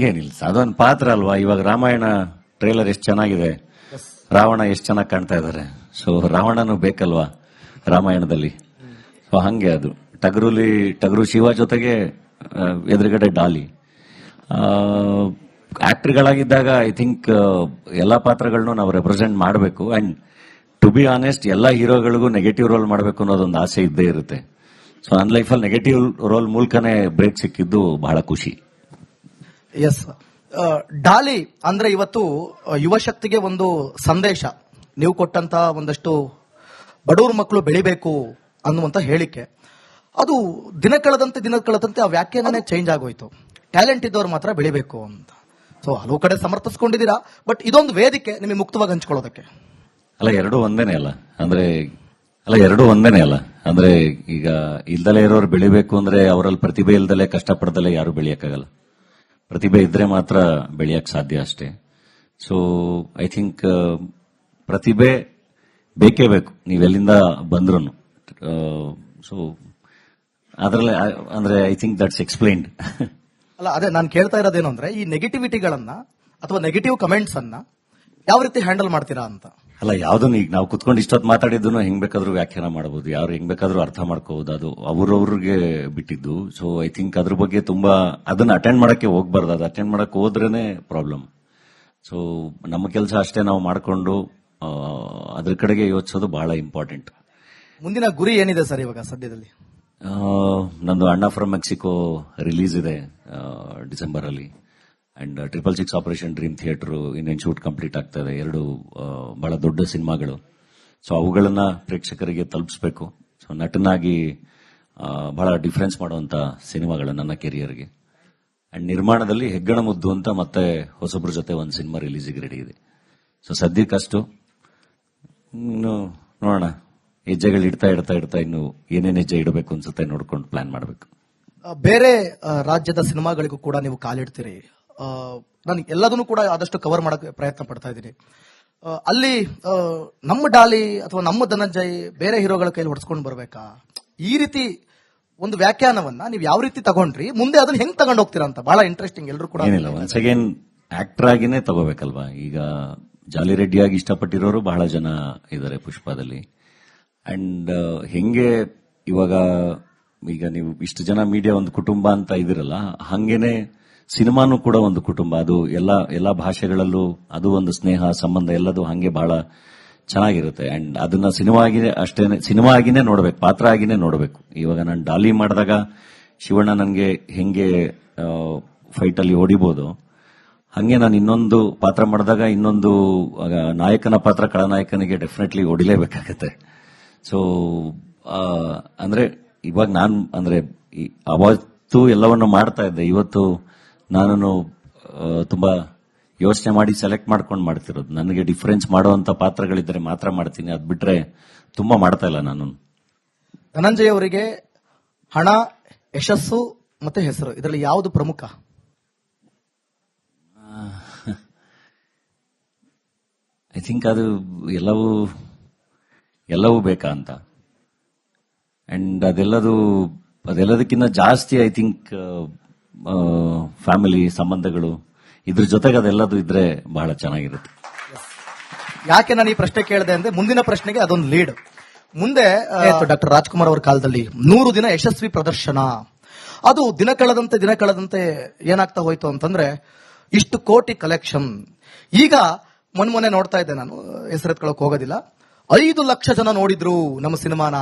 ಹಂಗೇನಿಲ್ಲ, ಅದೊಂದು ಪಾತ್ರ ಅಲ್ವಾ. ಇವಾಗ ರಾಮಾಯಣ ಟ್ರೇಲರ್ ಎಷ್ಟು ಚೆನ್ನಾಗಿದೆ, ರಾವಣ ಎಷ್ಟು ಚೆನ್ನಾಗಿ ಕಾಣ್ತಾ ಇದ್ದಾರೆ. ಸೊ ರಾವಣನು ಬೇಕಲ್ವಾ ರಾಮಾಯಣದಲ್ಲಿ. ಸೊ ಹಂಗೆ ಅದು ಟಗರು ಶಿವ ಜೊತೆಗೆ ಎದುರುಗಡೆ ಡಾಲಿ. ಆಕ್ಟರ್ಗಳಾಗಿದ್ದಾಗ ಐ ಥಿಂಕ್ ಎಲ್ಲಾ ಪಾತ್ರಗಳನ್ನು ನಾವು ರೆಪ್ರೆಸೆಂಟ್ ಮಾಡಬೇಕು. ಅಂಡ್ ಟು ಬಿ ಆನೆಸ್ಟ್, ಎಲ್ಲಾ ಹೀರೋಗಳಿಗೂ ನೆಗೆಟಿವ್ ರೋಲ್ ಮಾಡಬೇಕು ಅನ್ನೋದೊಂದು ಆಸೆ ಇದ್ದೇ ಇರುತ್ತೆ. ಸೊ ನನ್ನ ಲೈಫಲ್ಲಿ ನೆಗೆಟಿವ್ ರೋಲ್ ಮೂಲಕನೇ ಬ್ರೇಕ್ ಸಿಕ್ಕಿದ್ದು ಬಹಳ ಖುಷಿ. ಎಸ್, ಡಾಲಿ ಅಂದ್ರೆ ಇವತ್ತು ಯುವ ಶಕ್ತಿಗೆ ಒಂದು ಸಂದೇಶ. ನೀವು ಕೊಟ್ಟಂತ ಒಂದಷ್ಟು ಬಡವ್ರ ಮಕ್ಕಳು ಬೆಳಿಬೇಕು ಅನ್ನುವಂತ ಹೇಳಿಕೆ, ಅದು ದಿನ ಕಳೆದಂತೆ ಆ ವ್ಯಾಖ್ಯಾನನೇ ಚೇಂಜ್ ಆಗೋಯ್ತು. ಟ್ಯಾಲೆಂಟ್ ಇದ್ದವ್ರು ಮಾತ್ರ ಬೆಳಿಬೇಕು ಅಂತ. ಸೊ ಹಲವು ಕಡೆ ಸಮರ್ಥಿಸ್ಕೊಂಡಿದ್ದೀರಾ, ಬಟ್ ಇದೊಂದು ವೇದಿಕೆ ನಿಮಗೆ ಮುಕ್ತವಾಗಿ ಹಂಚ್ಕೊಳ್ಳೋದಕ್ಕೆ. ಎರಡೂ ಒಂದೇನೆ ಅಲ್ಲ. ಅಂದ್ರೆ ಈಗ ಇಲ್ದಲೇ ಇರೋರು ಬೆಳಿಬೇಕು ಅಂದ್ರೆ ಅವರಲ್ಲಿ ಪ್ರತಿಭೆ ಇಲ್ದಲೆ ಕಷ್ಟಪಡ್ದಲೆ ಯಾರು ಬೆಳೆಯಕ್ಕಾಗಲ್ಲ. ಪ್ರತಿಭೆ ಇದ್ರೆ ಮಾತ್ರ ಬೆಳೆಯಕ್ ಸಾಧ್ಯ ಅಷ್ಟೇ. ಸೊ ಐ ಥಿಂಕ್ ಪ್ರತಿಭೆ ಬೇಕೇ ಬೇಕು, ನೀವೆಲ್ಲಿಂದ ಬಂದ್ರು. ಸೊ ಅದರಲ್ಲೇ ಅಂದ್ರೆ ಐ ಥಿಂಕ್ ದಟ್ಸ್ ಎಕ್ಸ್ಪ್ಲೈನ್ಡ್. ಅಲ್ಲ, ಅದೇ ನಾನು ಕೇಳ್ತಾ ಇರೋದೇನು ಅಂದ್ರೆ, ಈ ನೆಗೆಟಿವಿಟಿಗಳನ್ನ ಅಥವಾ ನೆಗೆಟಿವ್ ಕಮೆಂಟ್ಸ್ ಅನ್ನ ಯಾವ ರೀತಿ ಹ್ಯಾಂಡಲ್ ಮಾಡ್ತೀರಾ ಅಂತ. ಅಲ್ಲ, ಯಾವ್ದನ್ನು ಈಗ ನಾವು ಕುತ್ಕೊಂಡು ಇಷ್ಟೊತ್ತು ಮಾತಾಡಿದ್ದನ್ನು ಹೆಂಗ್ ಬೇಕಾದ್ರೂ ವ್ಯಾಖ್ಯಾನ ಮಾಡಬಹುದು, ಯಾರು ಹೆಂಗ್ ಬೇಕಾದ್ರೂ ಅರ್ಥ ಮಾಡ್ಕೋಬಹುದು, ಅದು ಅವ್ರವ್ರಿಗೆ ಬಿಟ್ಟಿದ್ದು. ಸೊ ಐ ಥಿಂಕ್ ಅದ್ರ ಬಗ್ಗೆ ತುಂಬಾ ಅದನ್ನ ಅಟೆಂಡ್ ಮಾಡಕ್ಕೆ ಹೋಗ್ಬಾರ್ದು. ಅದು ಅಟೆಂಡ್ ಮಾಡಕ್ಕೆ ಹೋದ್ರೇನೆ ಪ್ರಾಬ್ಲಮ್. ಸೊ ನಮ್ಮ ಕೆಲಸ ಅಷ್ಟೇ ನಾವು ಮಾಡ್ಕೊಂಡು ಅದ್ರ ಕಡೆಗೆ ಯೋಚಿಸೋದು ಬಹಳ ಇಂಪಾರ್ಟೆಂಟ್. ಮುಂದಿನ ಗುರಿ ಏನಿದೆ ಸರ್ ಇವಾಗ ಸದ್ಯದಲ್ಲಿ? ನಂದು ಅಣ್ಣ ಫ್ರಮ್ ಮೆಕ್ಸಿಕೋ ರಿಲೀಸ್ ಇದೆ ಡಿಸೆಂಬರ್ ಅಲ್ಲಿ. ಅಂಡ್ 666 ಆಪರೇಷನ್ ಡ್ರೀಮ್ ಥಿಯೇಟರ್ ಇನ್ನೇನು ಶೂಟ್ ಕಂಪ್ಲೀಟ್ ಆಗ್ತಾ ಇದೆ. ಎರಡು ಬಹಳ ದೊಡ್ಡ ಸಿನಿಮಾಗಳು. ಸೊ ಅವುಗಳನ್ನ ಪ್ರೇಕ್ಷಕರಿಗೆ ತಲುಪಿಸಬೇಕು. ಸೊ ನಟನಾಗಿ ಬಹಳ ಡಿಫರೆನ್ಸ್ ಮಾಡುವಂತ ಸಿನಿಮಾಗಳು ನನ್ನ ಕೆರಿಯರ್ಗೆ. ಅಂಡ್ ನಿರ್ಮಾಣದಲ್ಲಿ ಹೆಗ್ಗಣ ಮುದ್ದು ಅಂತ ಮತ್ತೆ ಹೊಸಬ್ರ ಜೊತೆ ಒಂದು ಸಿನಿಮಾ ರಿಲೀಸಿಗೆ ರೆಡಿ ಇದೆ. ಸೊ ಸದ್ಯಕ್ಕಷ್ಟು, ಇನ್ನು ನೋಡೋಣ, ಹೆಜ್ಜೆಗಳು ಇಡ್ತಾ ಇನ್ನು ಏನೇನು ಹೆಜ್ಜೆ ಇಡಬೇಕು ಅನ್ಸುತ್ತೆ ನೋಡ್ಕೊಂಡು ಪ್ಲಾನ್ ಮಾಡಬೇಕು. ಬೇರೆ ರಾಜ್ಯದ ಸಿನಿಮಾಗಳಿಗೂ ಕೂಡ ನೀವು ಕಾಲಿಡ್ತೀರಿ. ನಾನು ಎಲ್ಲದನ್ನು ಕೂಡ ಆದಷ್ಟು ಕವರ್ ಮಾಡಕ್ಕೆ ಪ್ರಯತ್ನ ಪಡ್ತಾ ಇದ್ದೀನಿ. ಅಲ್ಲಿ ನಮ್ಮ ಡಾಲಿ ಅಥವಾ ನಮ್ಮ ಧನಂಜಯ್ ಬೇರೆ ಹೀರೋಗಳ ಕೈಲಿ ಹೊಡ್ಸ್ಕೊಂಡು ಬರ್ಬೇಕಾ? ಈ ರೀತಿ ಒಂದು ವ್ಯಾಖ್ಯಾನವನ್ನ ನೀವು ಯಾವ ರೀತಿ ತಗೊಂಡ್ರಿ, ಮುಂದೆ ಅದನ್ನ ಹೆಂಗ್ ತಗೊಂಡು ಹೋಗ್ತೀರಾ ಅಂತ ಬಹಳ ಇಂಟ್ರೆಸ್ಟಿಂಗ್. ಎಲ್ಲರೂ ಕೂಡ ಏನಿಲ್ಲ, ಒನ್ಸ್ ಅಗೇನ್ ಆಕ್ಟರ್ ಆಗಿನೇ ತಗೋಬೇಕಲ್ವಾ. ಈಗ ಜಾಲಿ ರೆಡ್ಡಿಯಾಗಿ ಇಷ್ಟಪಟ್ಟಿರೋರು ಬಹಳ ಜನ ಇದ್ದಾರೆ ಪುಷ್ಪದಲ್ಲಿ. ಅಂಡ್ ಹೆಂಗೆ ಇವಾಗ ಈಗ ನೀವು ಇಷ್ಟು ಜನ ಮೀಡಿಯಾ ಒಂದು ಕುಟುಂಬ ಅಂತ ಇದಿರಲ್ಲ, ಹಂಗೇನೆ ಸಿನಿಮಾನು ಕೂಡ ಒಂದು ಕುಟುಂಬ. ಅದು ಎಲ್ಲಾ ಭಾಷೆಗಳಲ್ಲೂ ಅದು ಒಂದು ಸ್ನೇಹ ಸಂಬಂಧ ಎಲ್ಲದು ಹಂಗೆ ಬಹಳ ಚೆನ್ನಾಗಿರುತ್ತೆ. ಅಂಡ್ ಅದನ್ನ ಸಿನಿಮಾ ಆಗಿನೇ ನೋಡ್ಬೇಕು, ಪಾತ್ರ ಆಗಿನೇ ನೋಡ್ಬೇಕು. ಇವಾಗ ನಾನು ಡಾಲಿ ಮಾಡಿದಾಗ ಶಿವಣ್ಣ ನನ್ಗೆ ಹೆಂಗೆ ಫೈಟ್ ಅಲ್ಲಿ ಹೊಡಿಬಹುದು, ಹಂಗೆ ನಾನು ಇನ್ನೊಂದು ಪಾತ್ರ ಮಾಡಿದಾಗ ಇನ್ನೊಂದು ನಾಯಕನ ಪಾತ್ರ ಖಳನಾಯಕನಿಗೆ ಡೆಫಿನೆಟ್ಲಿ ಹೊಡಿಲೇಬೇಕಾಗತ್ತೆ. ಸೊ ಅಂದ್ರೆ ಇವಾಗ ನಾನು ಅಂದ್ರೆ ಅವತ್ತು ಎಲ್ಲವನ್ನು ಮಾಡ್ತಾ ಇದ್ದೆ, ಇವತ್ತು ನಾನು ತುಂಬಾ ಯೋಚನೆ ಮಾಡಿ ಸೆಲೆಕ್ಟ್ ಮಾಡ್ಕೊಂಡು ಮಾಡ್ತಿರೋದು. ನನಗೆ ಡಿಫರೆನ್ಸ್ ಮಾಡುವಂತ ಪಾತ್ರಗಳಿದ್ರೆ ಮಾತ್ರ ಮಾಡ್ತೀನಿ, ಅದ್ ಬಿಟ್ರೆ ತುಂಬಾ ಮಾಡ್ತಾ ಇಲ್ಲ ನಾನು. ಧನಂಜಯ್ ಅವರಿಗೆ ಹಣ, ಯಶಸ್ಸು ಮತ್ತೆ ಹೆಸರು, ಇದರಲ್ಲಿ ಯಾವುದು ಪ್ರಮುಖ? ಐ ಥಿಂಕ್ ಅದು ಎಲ್ಲವೂ ಬೇಕಾ ಅಂತ. ಅಂಡ್ ಅದೆಲ್ಲದಕ್ಕಿಂತ ಜಾಸ್ತಿ ಐ ಥಿಂಕ್ ಫ್ಯಾಮಿಲಿ ಸಂಬಂಧಗಳು, ಇದ್ರ ಜೊತೆಗೆ ಅದೆಲ್ಲದು ಇದ್ರೆ ಬಹಳ ಚೆನ್ನಾಗಿರುತ್ತೆ. ಯಾಕೆ ನಾನು ಈ ಪ್ರಶ್ನೆ ಕೇಳಿದೆ ಅಂದ್ರೆ, ಮುಂದಿನ ಪ್ರಶ್ನೆಗೆ ಅದೊಂದು ಲೀಡ್. ಮುಂದೆ ಡಾಕ್ಟರ್ ರಾಜ್ಕುಮಾರ್ ಅವರ ಕಾಲದಲ್ಲಿ 100 ದಿನ ಯಶಸ್ವಿ ಪ್ರದರ್ಶನ, ಅದು ದಿನ ಕಳೆದಂತೆ ಏನಾಗ್ತಾ ಹೋಯ್ತು ಅಂತಂದ್ರೆ ಇಷ್ಟು ಕೋಟಿ ಕಲೆಕ್ಷನ್. ಈಗ ಮೊನ್ನೆ ನೋಡ್ತಾ ಇದ್ದೆ, ನಾನು ಹೆಸರೆತ್ಕೊಳ್ಳೋಕೆ ಹೋಗೋದಿಲ್ಲ, 5 ಲಕ್ಷ ಜನ ನೋಡಿದ್ರು ನಮ್ಮ ಸಿನಿಮಾನ